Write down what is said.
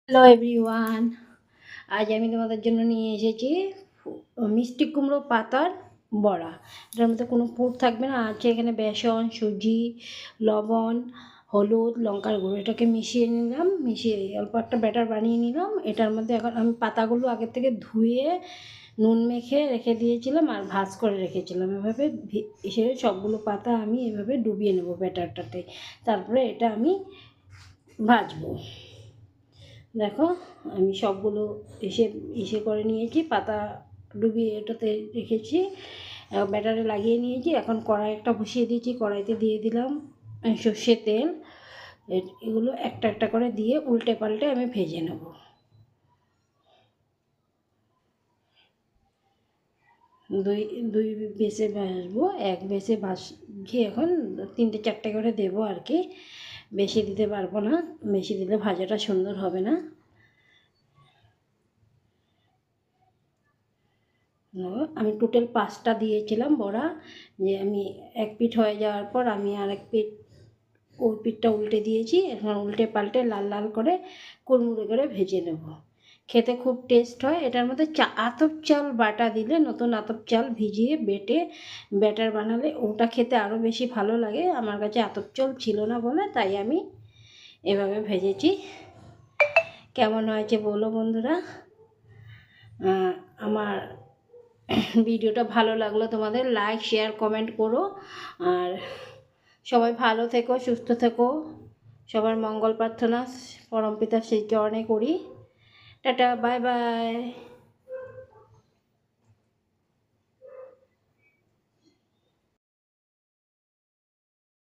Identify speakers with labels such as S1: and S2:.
S1: Hello everyone, আজ আমি তোমাদের জন্য নিয়ে এসেছি মিষ্টি কুমড়ো পাতার বড়া। এটার মধ্যে কোনো পুর থাকবে না। আছে এখানে বেসন, সুজি, লবণ, হলুদ, লঙ্কার গুঁড়ো, এটাকে মিশিয়ে নিলাম। মিশিয়ে অল্প একটা ব্যাটার বানিয়ে নিলাম। এটার মধ্যে এখন আমি পাতাগুলো আগের থেকে ধুয়ে নুন মেখে রেখে দিয়েছিলাম আর ভাজ করে রেখেছিলাম। এভাবে এসে সবগুলো পাতা আমি এভাবে ডুবিয়ে নেবো ব্যাটারটাতে। তারপরে এটা আমি ভাজবো। দেখো, আমি সবগুলো এসে ইসে করে নিয়েছি, পাতা ডুবিয়ে এটাতে রেখেছি, ব্যাটারে লাগিয়ে নিয়েছি। এখন কড়াই একটা বসিয়ে দিয়েছি, কড়াইতে দিয়ে দিলাম সর্ষের তেল। এগুলো একটা একটা করে দিয়ে উল্টে পাল্টে আমি ভেজে নেব। দুই দুই বেসে ভাজবো, এক বেসে ভাজছি। এখন তিনটে চারটে করে দেবো আর কি, বেশি দিতে পারবো না, বেশি দিলে ভাজাটা সুন্দর হবে না। আমি টোটাল 5টা দিয়েছিলাম বড়া। যে আমি এক পিঠ হয়ে যাওয়ার পর আমি আরেক পিঠ, ওই পিঠটা উল্টে দিয়েছি। এখন উল্টে পাল্টে লাল লাল করে কুড়মুড়ে করে ভেজে নেব। খেতে খুব টেস্ট হয়। এটার মধ্যে আতপ চাল বাটা দিলে, নতুন আতপ চাল ভিজিয়ে বেটে ব্যাটার বানালে ওটা খেতে আরও বেশি ভালো লাগে। আমার কাছে আতপ চাল ছিল না বলে তাই আমি এভাবে ভেজেছি। কেমন হয়েছে বলো বন্ধুরা। আমার ভিডিওটা ভালো লাগলো তোমাদের লাইক, শেয়ার, কমেন্ট করো। আর সবাই ভালো থেকো, সুস্থ থেকো। সবার মঙ্গল প্রার্থনা পরমপিতার সেই চরণে করি। Tata, bye bye.